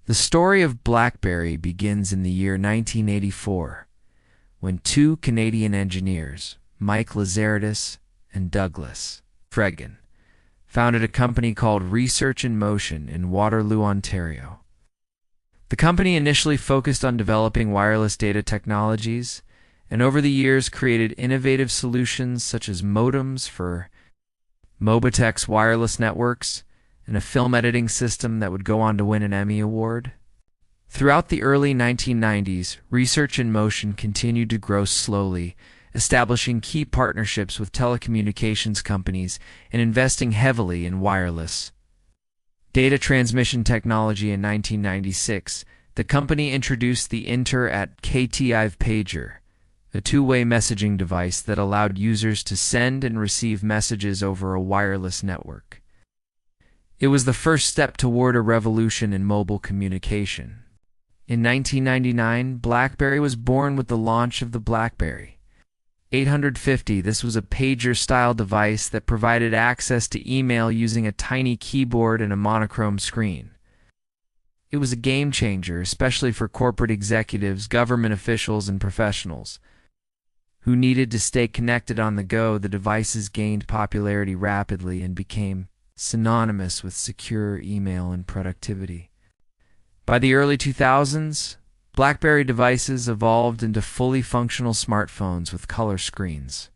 The story of BlackBerry begins in the year 1984, when two Canadian engineers, Mike Lazardis and Douglas Fregan, founded a company called Research in Motion in Waterloo, Ontario. The company initially focused on developing wireless data technologies, and over the years created innovative solutions such as modems for Mobitech's wireless networks and a film editing system that would go on to win an Emmy Award. Throughout the early 1990s, Research in Motion continued to grow slowly, establishing key partnerships with telecommunications companies and investing heavily in wireless data transmission technology. In 1996, the company introduced the Inter@KTIV pager, a two-way messaging device that allowed users to send and receive messages over a wireless network. It was the first step toward a revolution in mobile communication. In 1999, BlackBerry was born with the launch of the BlackBerry 850. This was a pager-style device that provided access to email using a tiny keyboard and a monochrome screen. It was a game-changer, especially for corporate executives, government officials, and professionals who needed to stay connected on the go. The devices gained popularity rapidly and became synonymous with secure email and productivity. By the early 2000s, BlackBerry devices evolved into fully functional smartphones with color screens,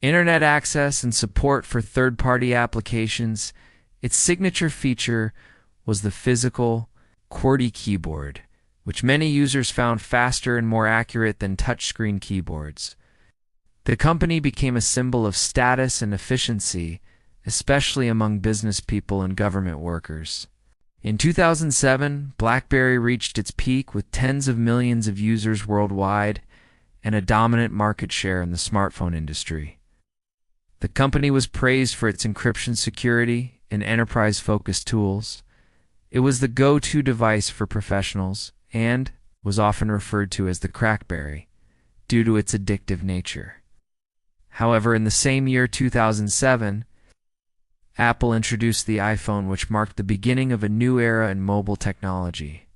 internet access, and support for third-party applications. Its signature feature was the physical QWERTY keyboard, which many users found faster and more accurate than touchscreen keyboards. The company became a symbol of status and efficiency, especially among business people and government workers. In 2007, BlackBerry reached its peak with tens of millions of users worldwide and a dominant market share in the smartphone industry. The company was praised for its encryption security and enterprise-focused tools. It was the go-to device for professionals and was often referred to as the Crackberry due to its addictive nature. However, in the same year, 2007, Apple introduced the iPhone, which marked the beginning of a new era in mobile technology.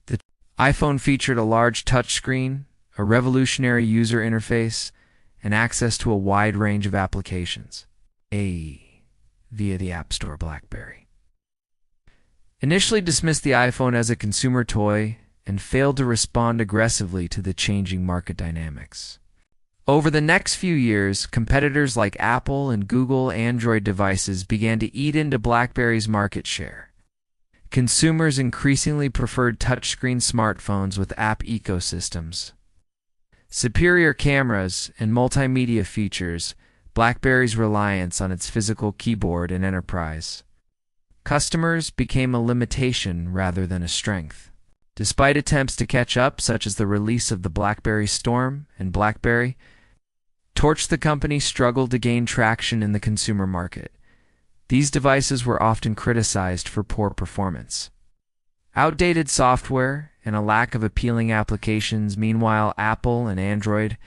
The iPhone featured a large touchscreen, a revolutionary user interface, and access to a wide range of applications via the App Store. BlackBerry initially dismissed the iPhone as a consumer toy and failed to respond aggressively to the changing market dynamics. Over the next few years, competitors like Apple and Google Android devices began to eat into BlackBerry's market share. Consumers increasingly preferred touchscreen smartphones with app ecosystems, superior cameras, and multimedia features. BlackBerry's reliance on its physical keyboard and enterprise customers became a limitation rather than a strength. Despite attempts to catch up, such as the release of the BlackBerry Storm and BlackBerry Torch, the company struggled to gain traction in the consumer market. These devices were often criticized for poor performance, outdated software, and a lack of appealing applications. Meanwhile, Apple and Android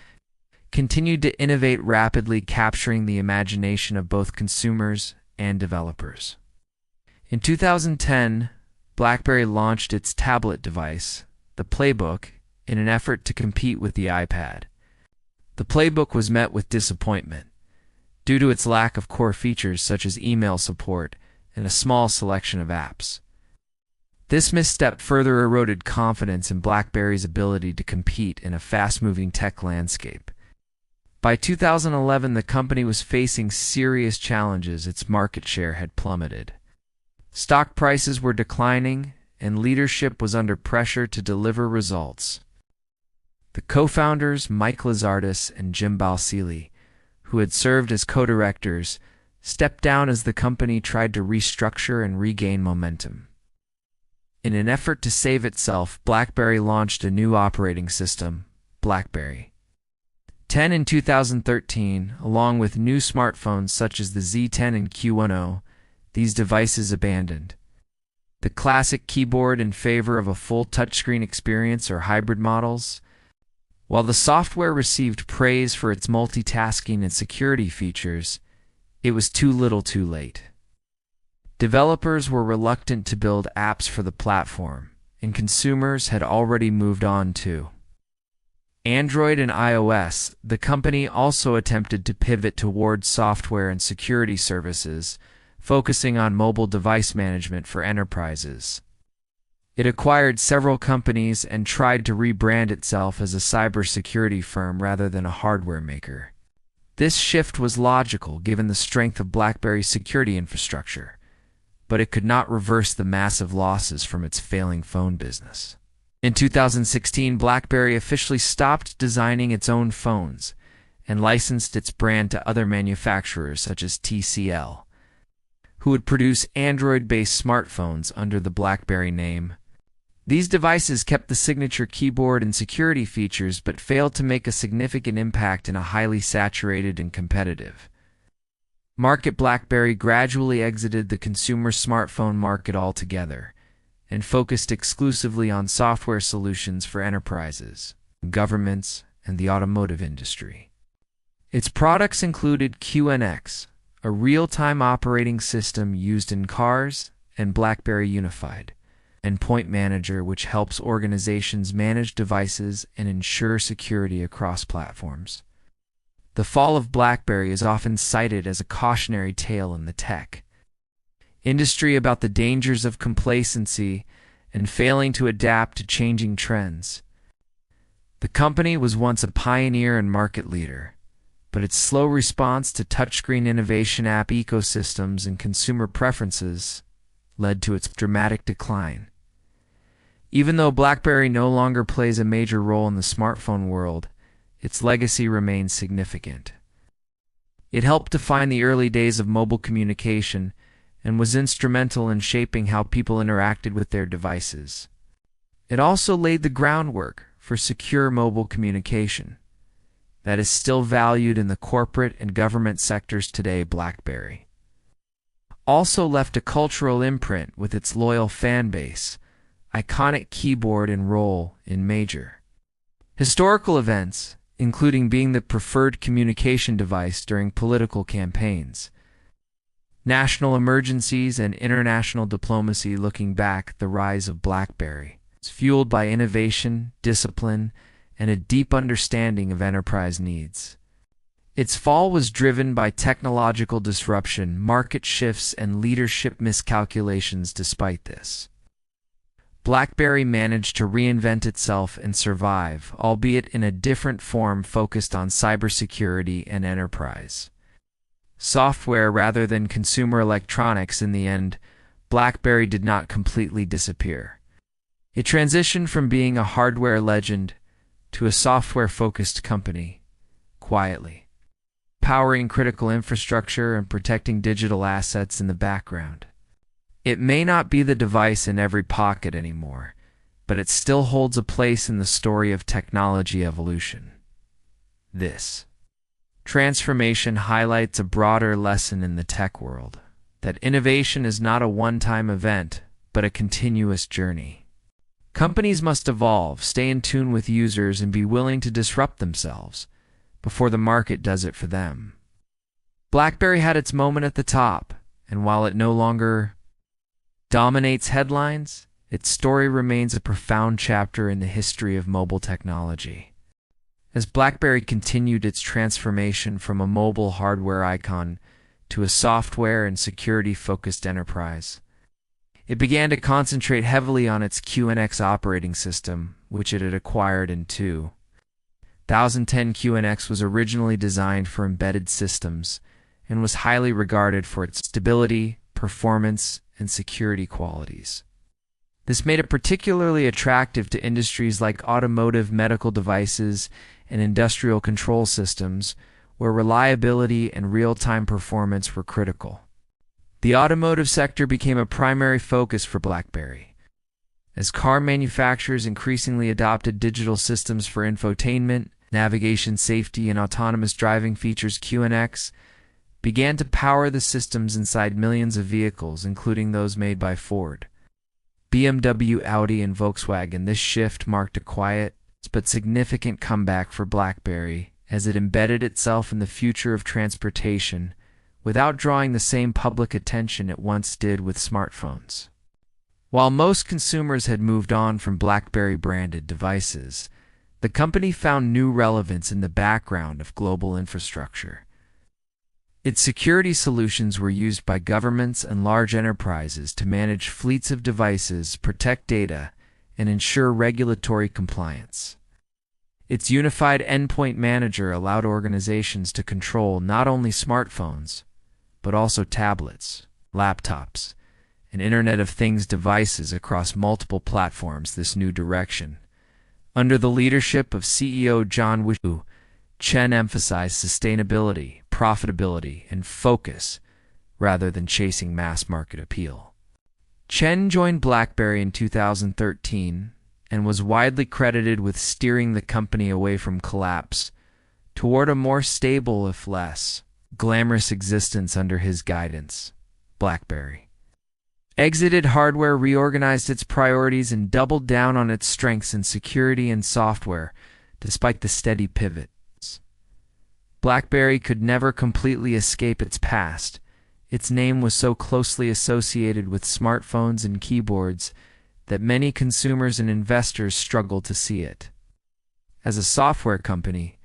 continued to innovate rapidly, capturing the imagination of both consumers and developers. In 2010, BlackBerry launched its tablet device, the Playbook, in an effort to compete with the iPad. The Playbook was met with disappointment due to its lack of core features such as email support and a small selection of apps. This misstep further eroded confidence in BlackBerry's ability to compete in a fast-moving tech landscape. By 2011, the company was facing serious challenges. Its market share had plummeted. Stock prices were declining, and leadership was under pressure to deliver results. The co-founders, Mike Lazardis and Jim Balsillie, who had served as co-directors, stepped down as the company tried to restructure and regain momentum. In an effort to save itself, BlackBerry launched a new operating system, BlackBerry 10, in 2013, along with new smartphones such as the Z10 and Q10. These devices abandoned the classic keyboard in favor of a full touchscreen experience or hybrid models. While the software received praise for its multitasking and security features, it was too little too late. Developers were reluctant to build apps for the platform, and consumers had already moved on to Android and iOS. The company also attempted to pivot towards software and security services, focusing on mobile device management for enterprises. It acquired several companies and tried to rebrand itself as a cybersecurity firm rather than a hardware maker. This shift was logical given the strength of BlackBerry's security infrastructure, but it could not reverse the massive losses from its failing phone business. In 2016, BlackBerry officially stopped designing its own phones and licensed its brand to other manufacturers such as TCL, who would produce Android-based smartphones under the BlackBerry name. These devices kept the signature keyboard and security features but failed to make a significant impact in a highly saturated and competitive market. BlackBerry gradually exited the consumer smartphone market altogether and focused exclusively on software solutions for enterprises, governments, and the automotive industry. Its products included QNX, a real-time operating system used in cars, and BlackBerry Unified, Endpoint Manager, which helps organizations manage devices and ensure security across platforms. The fall of BlackBerry is often cited as a cautionary tale in the tech industry about the dangers of complacency and failing to adapt to changing trends. The company was once a pioneer and market leader, but its slow response to touchscreen innovation, app ecosystems, and consumer preferences led to its dramatic decline. Even though BlackBerry no longer plays a major role in the smartphone world, its legacy remains significant. It helped define the early days of mobile communication and was instrumental in shaping how people interacted with their devices. It also laid the groundwork for secure mobile communication that is still valued in the corporate and government sectors today. BlackBerry also left a cultural imprint with its loyal fan base, iconic keyboard, and role in major historical events, including being the preferred communication device during political campaigns, national emergencies, and international diplomacy. Looking back, the rise of BlackBerry is fueled by innovation, discipline, and a deep understanding of enterprise needs. Its fall was driven by technological disruption, market shifts, and leadership miscalculations. Despite this, BlackBerry managed to reinvent itself and survive, albeit in a different form focused on cybersecurity and enterprise software rather than consumer electronics. In the end, BlackBerry did not completely disappear. It transitioned from being a hardware legend to a software-focused company, quietly powering critical infrastructure and protecting digital assets in the background. It may not be the device in every pocket anymore, but it still holds a place in the story of technology evolution. This transformation highlights a broader lesson in the tech world, that innovation is not a one-time event, but a continuous journey. Companies must evolve, stay in tune with users, and be willing to disrupt themselves before the market does it for them. BlackBerry had its moment at the top, and while it no longer dominates headlines, its story remains a profound chapter in the history of mobile technology. As BlackBerry continued its transformation from a mobile hardware icon to a software and security-focused enterprise, it began to concentrate heavily on its QNX operating system, which it had acquired in 2010. QNX was originally designed for embedded systems and was highly regarded for its stability, performance, and security qualities. This made it particularly attractive to industries like automotive, medical devices, and industrial control systems, where reliability and real-time performance were critical. The automotive sector became a primary focus for BlackBerry. As car manufacturers increasingly adopted digital systems for infotainment, navigation, safety, and autonomous driving features, QNX began to power the systems inside millions of vehicles, including those made by Ford, BMW, Audi, and Volkswagen. This shift marked a quiet but significant comeback for BlackBerry as it embedded itself in the future of transportation without drawing the same public attention it once did with smartphones. While most consumers had moved on from BlackBerry-branded devices, the company found new relevance in the background of global infrastructure. Its security solutions were used by governments and large enterprises to manage fleets of devices, protect data, and ensure regulatory compliance. Its unified endpoint manager allowed organizations to control not only smartphones, but also tablets, laptops, and Internet of Things devices across multiple platforms. This new direction, under the leadership of CEO John Wu, Chen emphasized sustainability, profitability, and focus rather than chasing mass market appeal. Chen joined BlackBerry in 2013 and was widely credited with steering the company away from collapse toward a more stable, if less glamorous existence under his guidance. BlackBerry exited hardware, reorganized its priorities, and doubled down on its strengths in security and software, despite the steady pivots. BlackBerry could never completely escape its past. Its name was so closely associated with smartphones and keyboards that many consumers and investors struggled to see it. As a software company,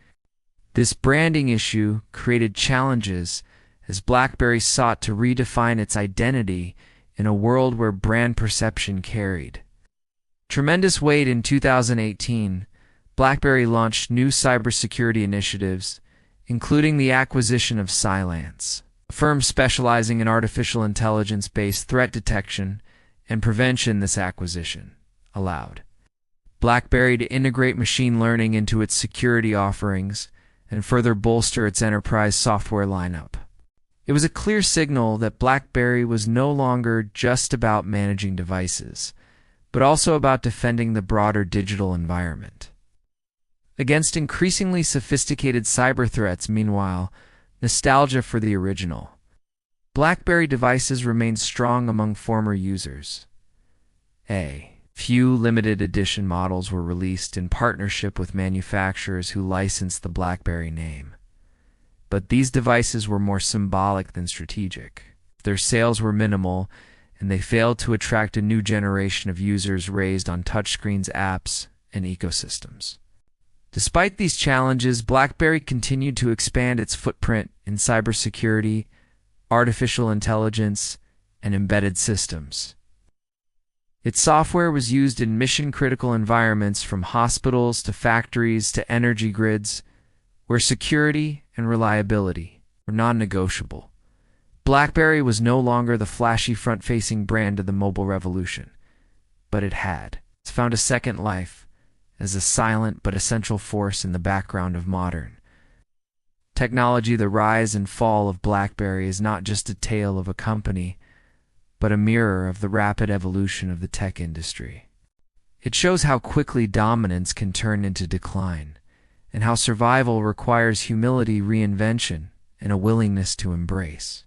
this branding issue created challenges as BlackBerry sought to redefine its identity in a world where brand perception carried tremendous weight. In 2018, BlackBerry launched new cybersecurity initiatives, including the acquisition of Cylance, a firm specializing in artificial intelligence-based threat detection and prevention. This acquisition allowed BlackBerry to integrate machine learning into its security offerings and further bolster its enterprise software lineup. It was a clear signal that BlackBerry was no longer just about managing devices, but also about defending the broader digital environment. Against increasingly sophisticated cyber threats, meanwhile, nostalgia for the original BlackBerry devices remained strong among former users. A few limited edition models were released in partnership with manufacturers who licensed the BlackBerry name. But these devices were more symbolic than strategic. Their sales were minimal, and they failed to attract a new generation of users raised on touchscreens, apps, and ecosystems. Despite these challenges, BlackBerry continued to expand its footprint in cybersecurity, artificial intelligence, and embedded systems. Its software was used in mission-critical environments, from hospitals to factories to energy grids, where security and reliability were non-negotiable. BlackBerry was no longer the flashy front-facing brand of the mobile revolution, but it had found a second life as a silent but essential force in the background of modern technology. The rise and fall of BlackBerry is not just a tale of a company, but a mirror of the rapid evolution of the tech industry. It shows how quickly dominance can turn into decline, and how survival requires humility, reinvention, and a willingness to embrace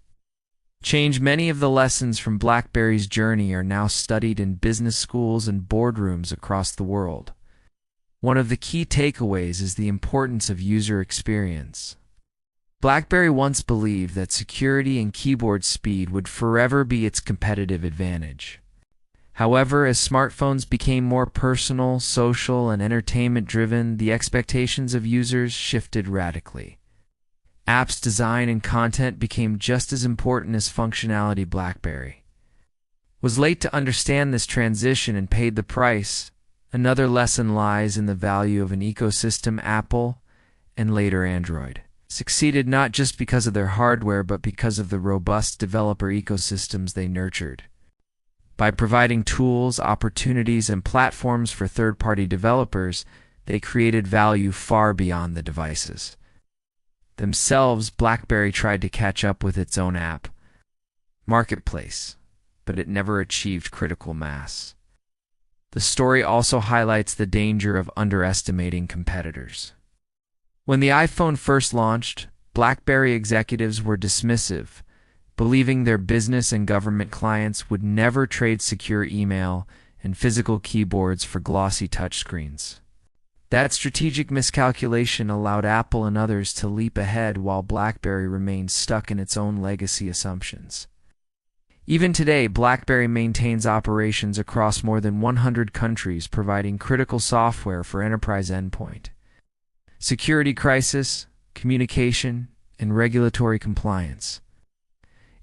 change. Many of the lessons from BlackBerry's journey are now studied in business schools and boardrooms across the world. One of the key takeaways is the importance of user experience. BlackBerry once believed that security and keyboard speed would forever be its competitive advantage. However, as smartphones became more personal, social, and entertainment-driven, the expectations of users shifted radically. Apps design and content became just as important as functionality. BlackBerry was late to understand this transition and paid the price. Another lesson lies in the value of an ecosystem. Apple, and later Android, succeeded not just because of their hardware, but because of the robust developer ecosystems they nurtured. By providing tools, opportunities, and platforms for third-party developers, they created value far beyond the devices themselves. BlackBerry tried to catch up with its own app marketplace, but it never achieved critical mass. The story also highlights the danger of underestimating competitors. When the iPhone first launched, BlackBerry executives were dismissive, believing their business and government clients would never trade secure email and physical keyboards for glossy touchscreens. That strategic miscalculation allowed Apple and others to leap ahead while BlackBerry remained stuck in its own legacy assumptions. Even today, BlackBerry maintains operations across more than 100 countries, providing critical software for enterprise endpoint, security crisis, communication, and regulatory compliance.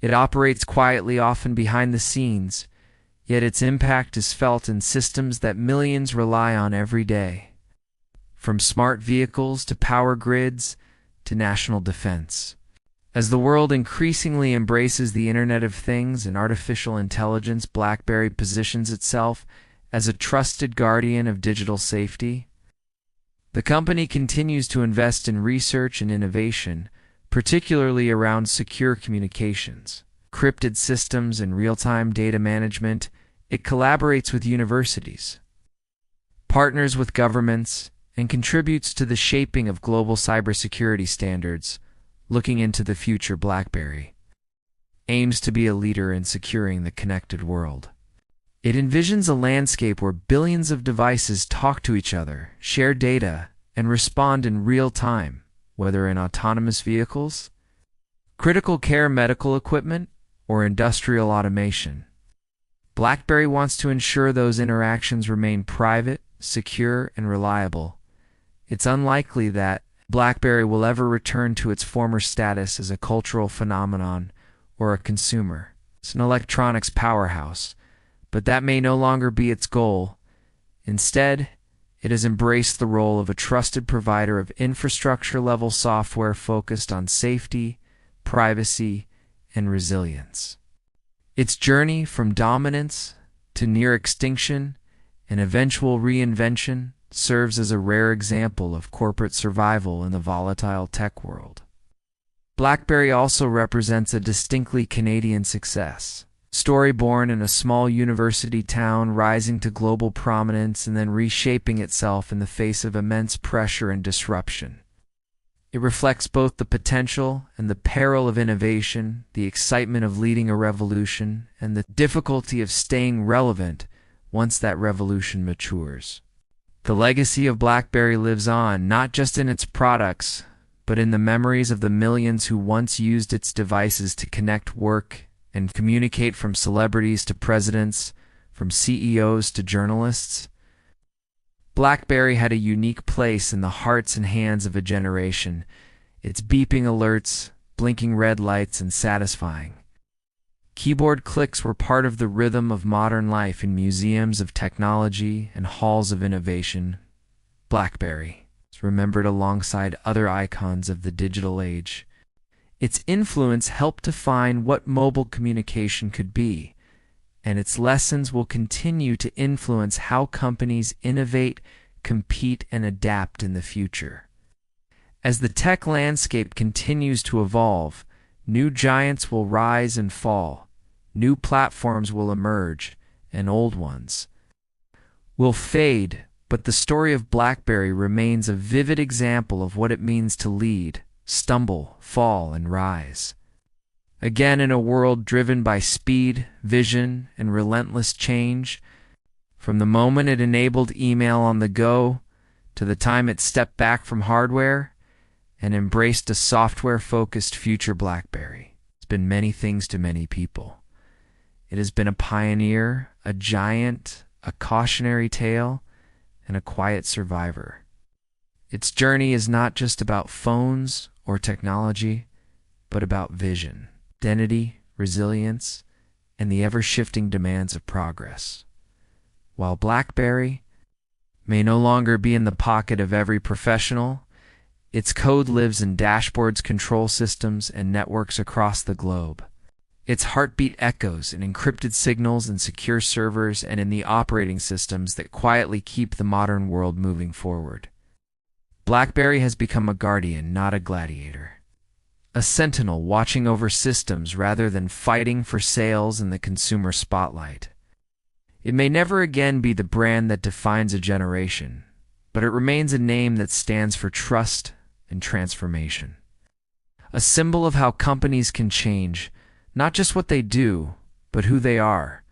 It operates quietly, often behind the scenes, yet its impact is felt in systems that millions rely on every day. From smart vehicles to power grids to national defense. As the world increasingly embraces the Internet of Things and artificial intelligence, BlackBerry positions itself as a trusted guardian of digital safety. The company continues to invest in research and innovation, particularly around secure communications, encrypted systems, and real-time data management. It collaborates with universities, partners with governments, and contributes to the shaping of global cybersecurity standards. Looking into the future, BlackBerry aims to be a leader in securing the connected world. It envisions a landscape where billions of devices talk to each other, share data, and respond in real time, whether in autonomous vehicles, critical care medical equipment, or industrial automation. BlackBerry wants to ensure those interactions remain private, secure, and reliable. It's unlikely that BlackBerry will ever return to its former status as a cultural phenomenon or a consumer. It's an electronics powerhouse, but that may no longer be its goal. Instead, it has embraced the role of a trusted provider of infrastructure-level software focused on safety, privacy, and resilience. Its journey from dominance to near extinction and eventual reinvention serves as a rare example of corporate survival in the volatile tech world. BlackBerry also represents a distinctly Canadian success story, born in a small university town, rising to global prominence, and then reshaping itself in the face of immense pressure and disruption. It reflects both the potential and the peril of innovation, the excitement of leading a revolution, and the difficulty of staying relevant once that revolution matures. The legacy of BlackBerry lives on, not just in its products, but in the memories of the millions who once used its devices to connect, work, and communicate, from celebrities to presidents, from CEOs to journalists. BlackBerry had a unique place in the hearts and hands of a generation, its beeping alerts, blinking red lights, and satisfying keyboard clicks were part of the rhythm of modern life in museums of technology and halls of innovation. BlackBerry is remembered alongside other icons of the digital age. Its influence helped define what mobile communication could be, and its lessons will continue to influence how companies innovate, compete, and adapt in the future. As the tech landscape continues to evolve, new giants will rise and fall, new platforms will emerge, and old ones will fade, but the story of BlackBerry remains a vivid example of what it means to lead, stumble, fall, and rise. Again, in a world driven by speed, vision, and relentless change, from the moment it enabled email on the go to the time it stepped back from hardware and embraced a software-focused future, BlackBerry has been many things to many people. It has been a pioneer, a giant, a cautionary tale, and a quiet survivor. Its journey is not just about phones or technology, but about vision, identity, resilience, and the ever-shifting demands of progress. While BlackBerry may no longer be in the pocket of every professional, its code lives in dashboards, control systems, and networks across the globe. Its heartbeat echoes in encrypted signals and secure servers, and in the operating systems that quietly keep the modern world moving forward. BlackBerry has become a guardian, not a gladiator. A sentinel watching over systems rather than fighting for sales in the consumer spotlight. It may never again be the brand that defines a generation, but it remains a name that stands for trust and transformation. A symbol of how companies can change, not just what they do, but who they are.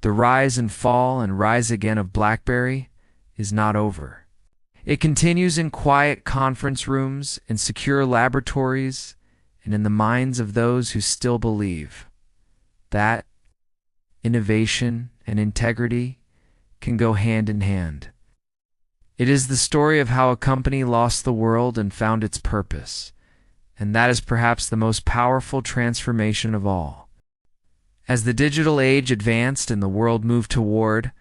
The rise and fall and rise again of BlackBerry is not over. It continues in quiet conference rooms, in secure laboratories, and in the minds of those who still believe that innovation and integrity can go hand in hand. It is the story of how a company lost the world and found its purpose, and that is perhaps the most powerful transformation of all. As the digital age advanced and the world moved toward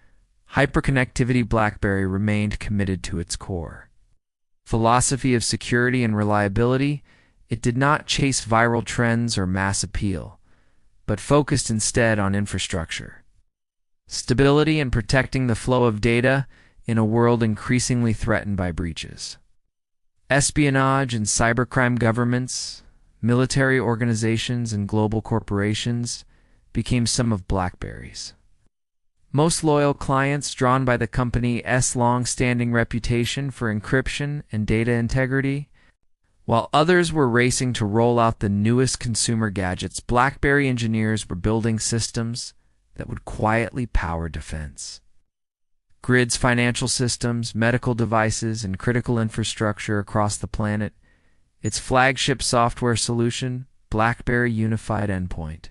hyperconnectivity, BlackBerry remained committed to its core philosophy of security and reliability. It did not chase viral trends or mass appeal, but focused instead on infrastructure, stability, and protecting the flow of data in a world increasingly threatened by breaches, espionage, and cybercrime. Governments, military organizations, and global corporations became some of BlackBerry's most loyal clients, drawn by the company's long-standing reputation for encryption and data integrity. While others were racing to roll out the newest consumer gadgets, BlackBerry engineers were building systems that would quietly power defense grids, financial systems, medical devices, and critical infrastructure across the planet. Its flagship software solution, BlackBerry Unified Endpoint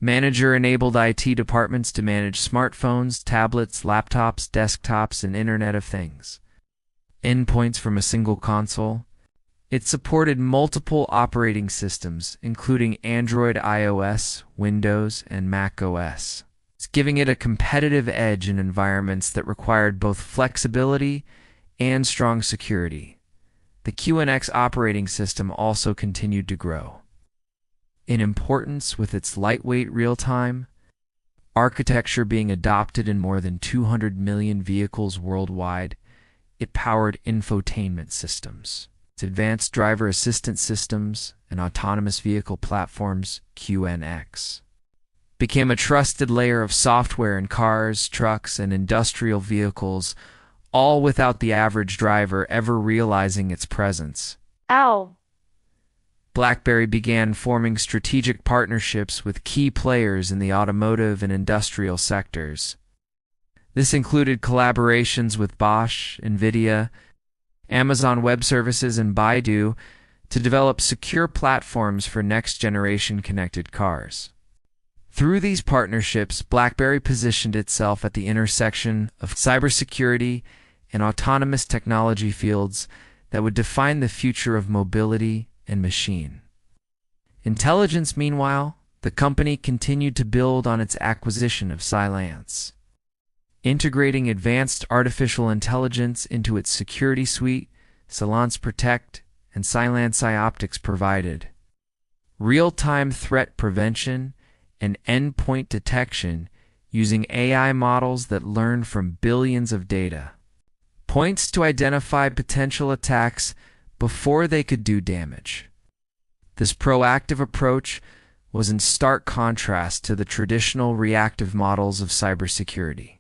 Manager, enabled IT departments to manage smartphones, tablets, laptops, desktops, and Internet of Things endpoints from a single console. It supported multiple operating systems, including Android, iOS, Windows, and Mac OS, giving it a competitive edge in environments that required both flexibility and strong security. The QNX operating system also continued to grow in importance, with its lightweight real-time architecture being adopted in more than 200 million vehicles worldwide. It powered infotainment systems, its advanced driver assistance systems, and autonomous vehicle platforms. QNX became a trusted layer of software in cars, trucks, and industrial vehicles, all without the average driver ever realizing its presence. BlackBerry began forming strategic partnerships with key players in the automotive and industrial sectors. This included collaborations with Bosch, NVIDIA, Amazon Web Services, and Baidu to develop secure platforms for next-generation connected cars. Through these partnerships, BlackBerry positioned itself at the intersection of cybersecurity and autonomous technology fields that would define the future of mobility and machine intelligence. Meanwhile, the company continued to build on its acquisition of Cylance, integrating advanced artificial intelligence into its security suite. Cylance Protect and Cylance Optics provided real-time threat prevention and endpoint detection using AI models that learn from billions of data points to identify potential attacks before they could do damage. This proactive approach was in stark contrast to the traditional reactive models of cybersecurity.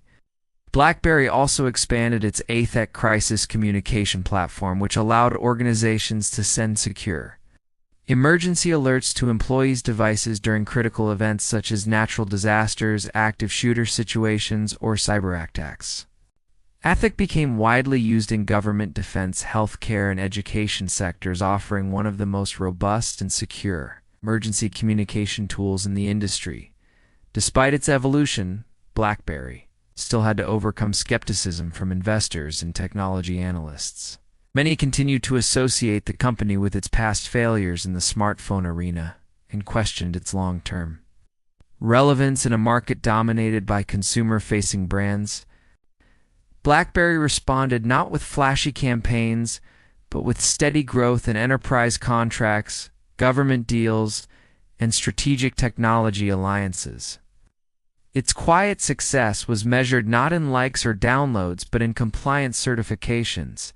BlackBerry also expanded its ATHEC crisis communication platform, which allowed organizations to send secure emergency alerts to employees' devices during critical events such as natural disasters, active shooter situations, or cyber attacks. ATHEC became widely used in government, defense, healthcare, and education sectors, offering one of the most robust and secure emergency communication tools in the industry. Despite its evolution, BlackBerry still had to overcome skepticism from investors and technology analysts. Many continued to associate the company with its past failures in the smartphone arena and questioned its long-term relevance in a market dominated by consumer-facing brands. BlackBerry responded not with flashy campaigns, but with steady growth in enterprise contracts, government deals, and strategic technology alliances. Its quiet success was measured not in likes or downloads, but in compliance certifications,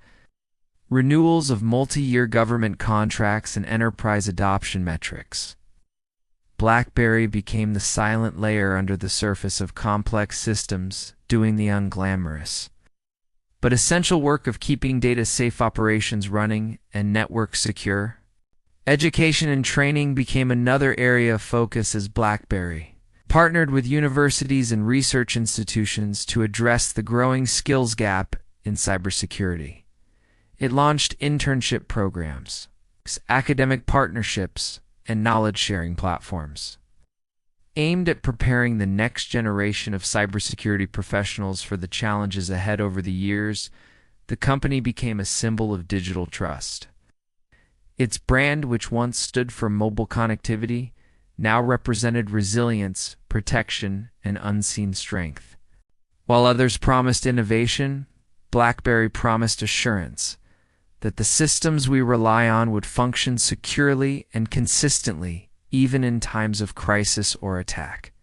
renewals of multi-year government contracts, and enterprise adoption metrics. BlackBerry became the silent layer under the surface of complex systems, doing the unglamorous but essential work of keeping data safe, operations running, and networks secure. Education and training became another area of focus as BlackBerry partnered with universities and research institutions to address the growing skills gap in cybersecurity. It launched internship programs, academic partnerships, and knowledge-sharing platforms, aimed at preparing the next generation of cybersecurity professionals for the challenges ahead. Over the years, the company became a symbol of digital trust. Its brand, which once stood for mobile connectivity, now represented resilience, protection, and unseen strength. While others promised innovation, BlackBerry promised assurance that the systems we rely on would function securely and consistently, even in times of crisis or attack.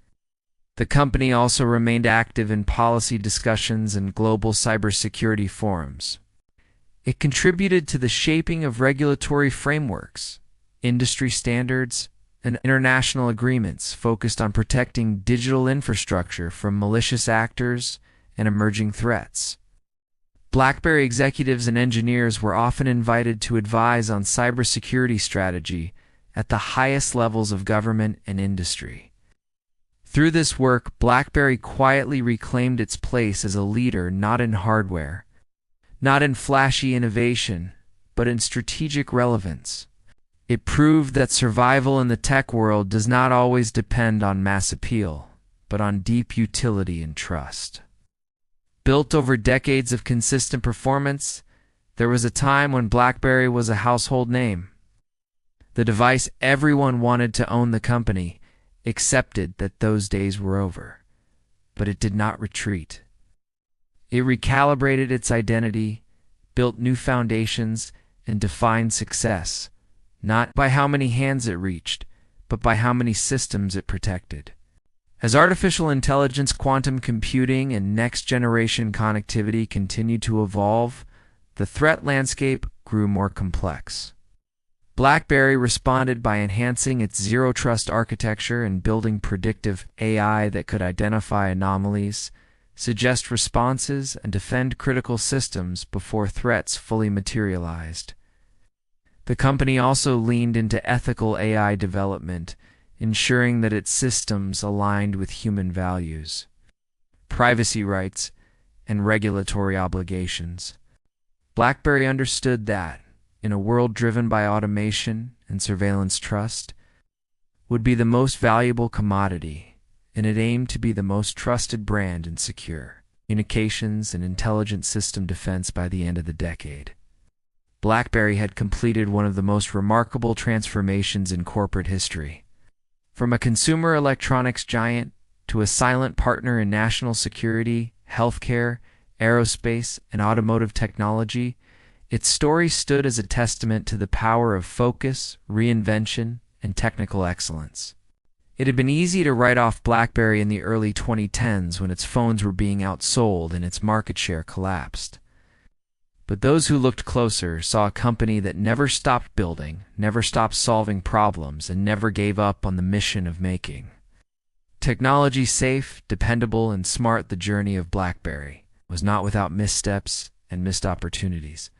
The company also remained active in policy discussions and global cybersecurity forums. It contributed to the shaping of regulatory frameworks, industry standards, and international agreements focused on protecting digital infrastructure from malicious actors and emerging threats. BlackBerry executives and engineers were often invited to advise on cybersecurity strategy at the highest levels of government and industry. Through this work, BlackBerry quietly reclaimed its place as a leader not in hardware, not in flashy innovation, but in strategic relevance. It proved that survival in the tech world does not always depend on mass appeal, but on deep utility and trust. Built over decades of consistent performance, there was a time when BlackBerry was a household name. The device everyone wanted to own. The company accepted that those days were over, but it did not retreat. It recalibrated its identity, built new foundations, and defined success, not by how many hands it reached, but by how many systems it protected. As artificial intelligence, quantum computing, and next-generation connectivity continued to evolve, the threat landscape grew more complex. BlackBerry responded by enhancing its zero-trust architecture and building predictive AI that could identify anomalies, suggest responses, and defend critical systems before threats fully materialized. The company also leaned into ethical AI development, ensuring that its systems aligned with human values, privacy rights, and regulatory obligations. BlackBerry understood that, in a world driven by automation and surveillance, trust would be the most valuable commodity, and it aimed to be the most trusted brand in secure communications and intelligent system defense by the end of the decade. BlackBerry had completed one of the most remarkable transformations in corporate history. From a consumer electronics giant to a silent partner in national security, healthcare, aerospace, and automotive technology, its story stood as a testament to the power of focus, reinvention, and technical excellence. It had been easy to write off BlackBerry in the early 2010s when its phones were being outsold and its market share collapsed. But those who looked closer saw a company that never stopped building, never stopped solving problems, and never gave up on the mission of making technology safe, dependable, and smart. The journey of BlackBerry was not without missteps and missed opportunities,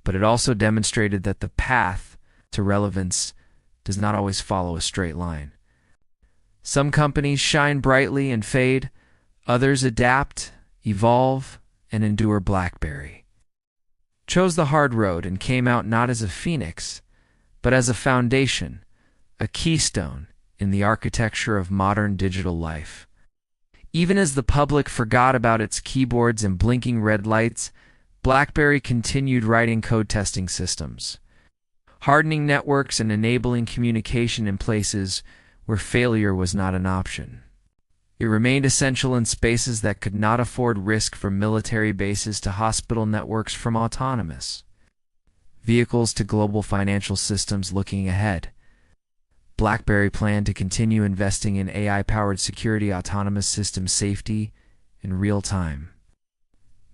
but it also demonstrated that the path to relevance does not always follow a straight line. Some companies shine brightly and fade, others adapt, evolve, and endure. BlackBerry chose the hard road and came out not as a phoenix, but as a foundation, a keystone in the architecture of modern digital life. Even as the public forgot about its keyboards and blinking red lights, BlackBerry continued writing code, testing systems, hardening networks, and enabling communication in places where failure was not an option. It remained essential in spaces that could not afford risk, from military bases to hospital networks, from autonomous vehicles to global financial systems. Looking ahead, BlackBerry planned to continue investing in AI-powered security, autonomous system safety, and real-time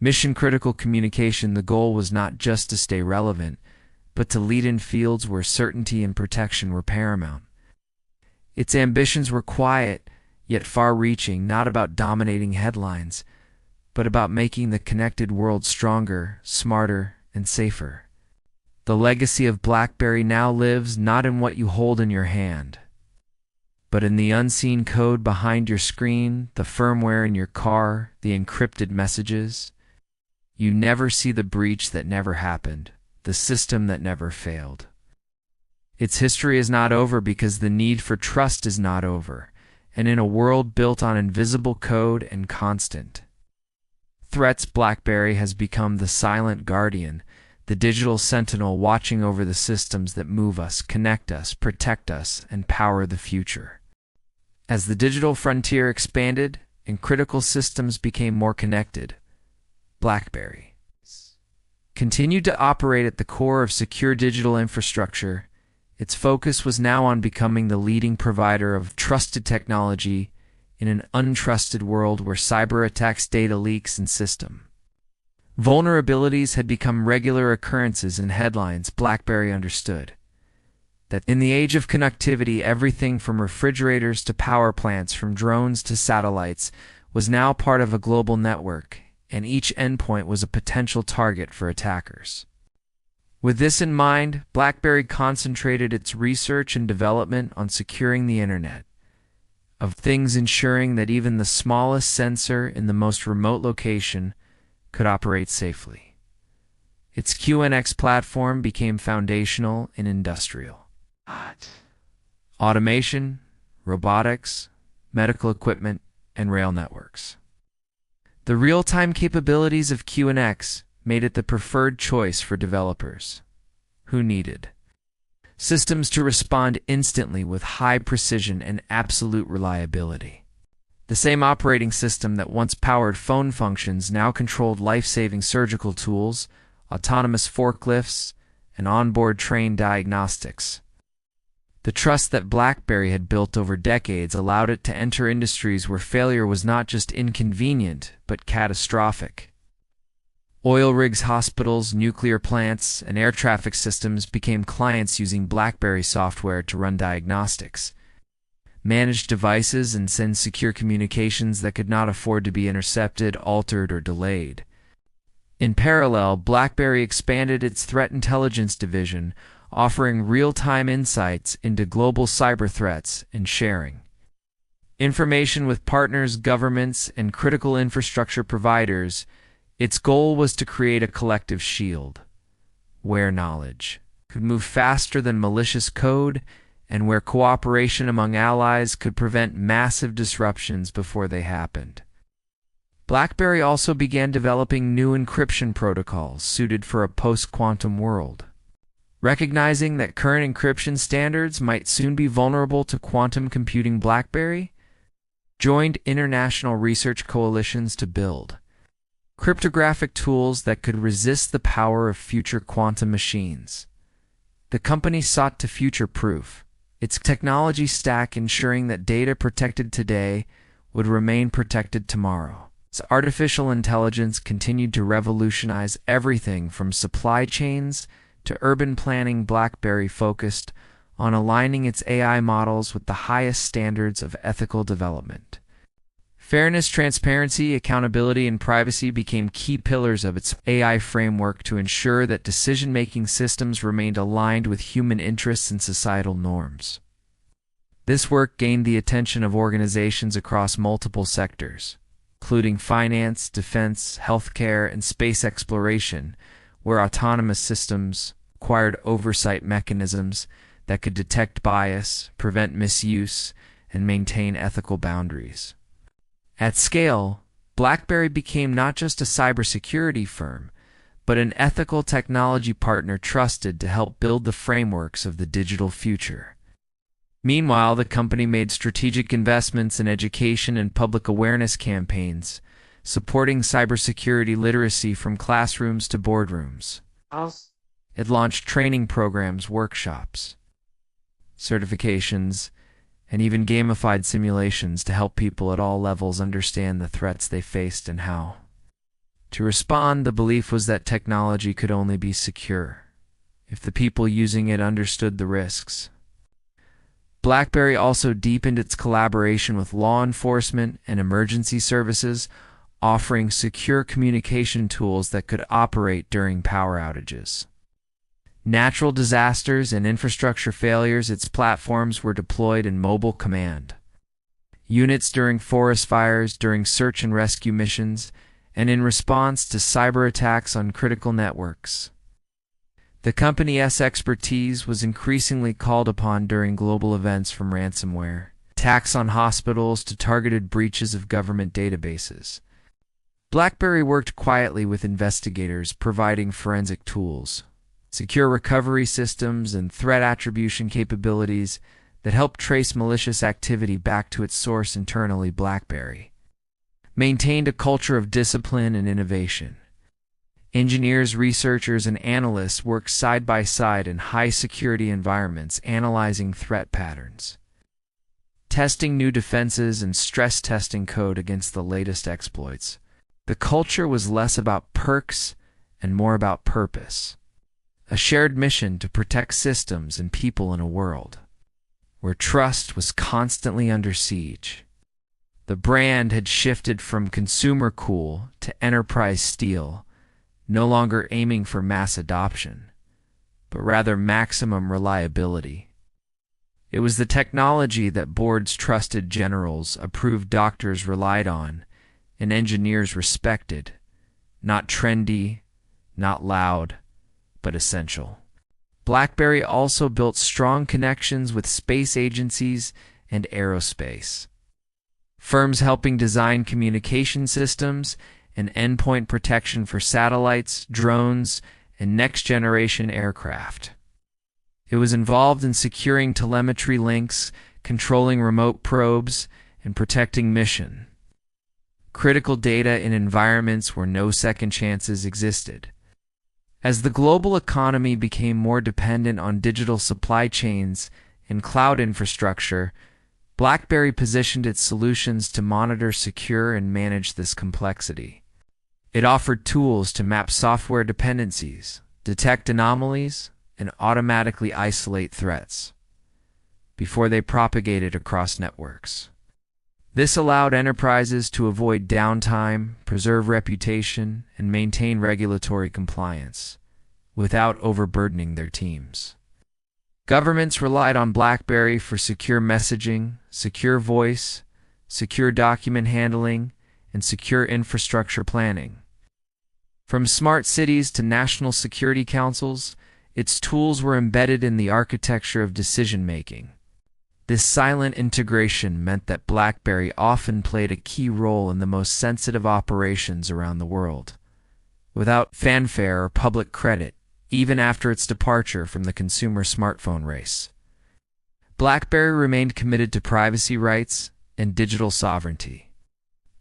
mission-critical communication. The goal was not just to stay relevant, but to lead in fields where certainty and protection were paramount. Its ambitions were quiet, yet far-reaching, not about dominating headlines, but about making the connected world stronger, smarter, and safer. The legacy of BlackBerry now lives not in what you hold in your hand, but in the unseen code behind your screen, the firmware in your car, the encrypted messages You never see the breach that never happened, the system that never failed. Its history is not over because the need for trust is not over, and in a world built on invisible code and constant threats, BlackBerry has become the silent guardian, the digital sentinel watching over the systems that move us, connect us, protect us, and power the future. As the digital frontier expanded and critical systems became more connected, BlackBerry continued to operate at the core of secure digital infrastructure. Its focus was now on becoming the leading provider of trusted technology in an untrusted world where cyber attacks, data leaks, and system vulnerabilities had become regular occurrences in headlines. BlackBerry understood that in the age of connectivity, everything from refrigerators to power plants, from drones to satellites, was now part of a global network, and each endpoint was a potential target for attackers. With this in mind, BlackBerry concentrated its research and development on securing the Internet of Things, ensuring that even the smallest sensor in the most remote location could operate safely. Its QNX platform became foundational in industrial automation, robotics, medical equipment, and rail networks. The real-time capabilities of QNX made it the preferred choice for developers who needed systems to respond instantly with high precision and absolute reliability. The same operating system that once powered phone functions now controlled life-saving surgical tools, autonomous forklifts, and onboard train diagnostics. The trust that BlackBerry had built over decades allowed it to enter industries where failure was not just inconvenient, but catastrophic. Oil rigs, hospitals, nuclear plants, and air traffic systems became clients using BlackBerry software to run diagnostics, manage devices, and send secure communications that could not afford to be intercepted, altered, or delayed. In parallel, BlackBerry expanded its threat intelligence division, offering real-time insights into global cyber threats and sharing information with partners, governments, and critical infrastructure providers. Its goal was to create a collective shield, where knowledge could move faster than malicious code and where cooperation among allies could prevent massive disruptions before they happened. BlackBerry also began developing new encryption protocols suited for a post-quantum world. Recognizing that current encryption standards might soon be vulnerable to quantum computing, BlackBerry joined international research coalitions to build cryptographic tools that could resist the power of future quantum machines. The company sought to future-proof its technology stack, ensuring that data protected today would remain protected tomorrow. Its artificial intelligence continued to revolutionize everything from supply chains to urban planning. BlackBerry focused on aligning its AI models with the highest standards of ethical development. Fairness, transparency, accountability, and privacy became key pillars of its AI framework to ensure that decision-making systems remained aligned with human interests and societal norms. This work gained the attention of organizations across multiple sectors, including finance, defense, healthcare, and space exploration, where autonomous systems required oversight mechanisms that could detect bias, prevent misuse, and maintain ethical boundaries. At scale, BlackBerry became not just a cybersecurity firm, but an ethical technology partner trusted to help build the frameworks of the digital future. Meanwhile, the company made strategic investments in education and public awareness campaigns, supporting cybersecurity literacy from classrooms to boardrooms. It launched training programs, workshops, certifications, and even gamified simulations to help people at all levels understand the threats they faced and how to respond. The belief was that technology could only be secure if the people using it understood the risks. BlackBerry also deepened its collaboration with law enforcement and emergency services, offering secure communication tools that could operate during power outages, natural disasters, and infrastructure failures. Its platforms were deployed in mobile command units during forest fires, during search and rescue missions, and in response to cyber attacks on critical networks. The company's expertise was increasingly called upon during global events, from ransomware attacks on hospitals to targeted breaches of government databases. BlackBerry worked quietly with investigators, providing forensic tools, secure recovery systems, and threat attribution capabilities that helped trace malicious activity back to its source internally. BlackBerry maintained a culture of discipline and innovation. Engineers, researchers, and analysts worked side by side in high-security environments, analyzing threat patterns, testing new defenses, and stress-testing code against the latest exploits. The culture was less about perks and more about purpose, a shared mission to protect systems and people in a world where trust was constantly under siege. The brand had shifted from consumer cool to enterprise steel, no longer aiming for mass adoption, but rather maximum reliability. It was the technology that boards trusted, generals approved, doctors relied on, and engineers respected, not trendy, not loud, but essential. BlackBerry also built strong connections with space agencies and aerospace firms, helping design communication systems and endpoint protection for satellites, drones, and next-generation aircraft. It was involved in securing telemetry links, controlling remote probes, and protecting mission critical data in environments where no second chances existed. As the global economy became more dependent on digital supply chains and cloud infrastructure, BlackBerry positioned its solutions to monitor, secure, and manage this complexity. It offered tools to map software dependencies, detect anomalies, and automatically isolate threats before they propagated across networks. This allowed enterprises to avoid downtime, preserve reputation, and maintain regulatory compliance without overburdening their teams. Governments relied on BlackBerry for secure messaging, secure voice, secure document handling, and secure infrastructure planning. From smart cities to national security councils, its tools were embedded in the architecture of decision-making. This silent integration meant that BlackBerry often played a key role in the most sensitive operations around the world, without fanfare or public credit, even after its departure from the consumer smartphone race. BlackBerry remained committed to privacy rights and digital sovereignty.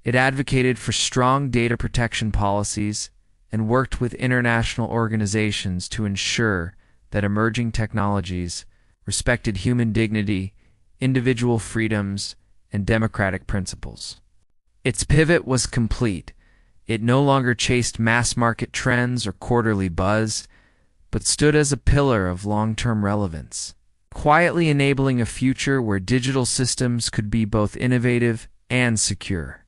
It advocated for strong data protection policies and worked with international organizations to ensure that emerging technologies respected human dignity, individual freedoms, and democratic principles. Its pivot was complete. It no longer chased mass-market trends or quarterly buzz, but stood as a pillar of long-term relevance, quietly enabling a future where digital systems could be both innovative and secure,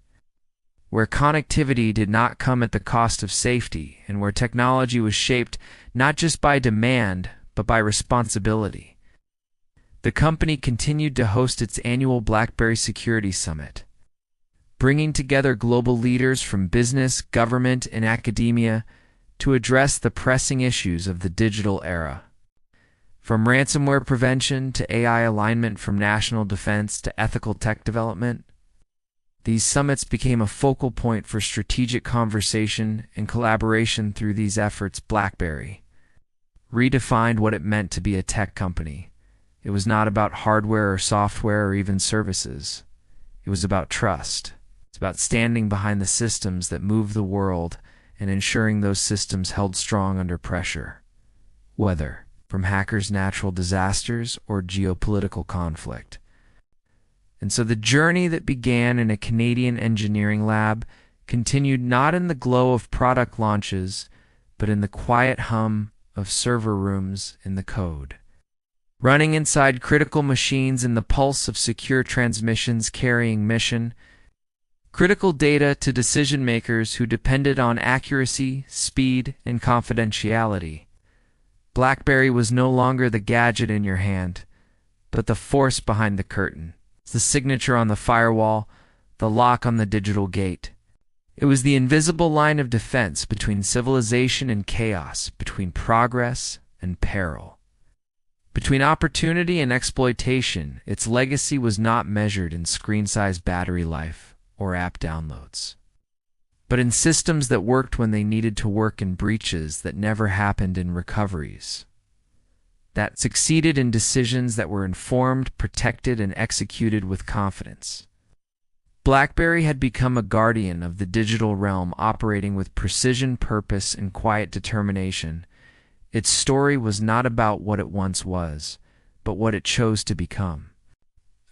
where connectivity did not come at the cost of safety, and where technology was shaped not just by demand, but by responsibility. The company continued to host its annual BlackBerry Security Summit, bringing together global leaders from business, government, and academia to address the pressing issues of the digital era. From ransomware prevention to AI alignment, from national defense to ethical tech development, these summits became a focal point for strategic conversation and collaboration. Through these efforts, BlackBerry redefined what it meant to be a tech company. It was not about hardware or software or even services. It was about trust. It's about standing behind the systems that move the world and ensuring those systems held strong under pressure, whether from hackers, natural disasters, or geopolitical conflict. And so the journey that began in a Canadian engineering lab continued not in the glow of product launches, but in the quiet hum of server rooms in the code, running inside critical machines, in the pulse of secure transmissions carrying mission critical data to decision makers who depended on accuracy, speed, and confidentiality. BlackBerry was no longer the gadget in your hand, but the force behind the curtain. It's the signature on the firewall, the lock on the digital gate, It was the invisible line of defense between civilization and chaos, between progress and peril. Between opportunity and exploitation, its legacy was not measured in screen-size battery life or app downloads, but in systems that worked when they needed to work, in breaches that never happened, in recoveries that succeeded, in decisions that were informed, protected, and executed with confidence. BlackBerry had become a guardian of the digital realm, operating with precision, purpose, and quiet determination. Its story was not about what it once was, but what it chose to become.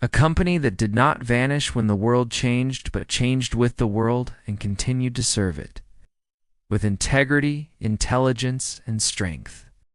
A company that did not vanish when the world changed, but changed with the world and continued to serve it with integrity, intelligence, and strength.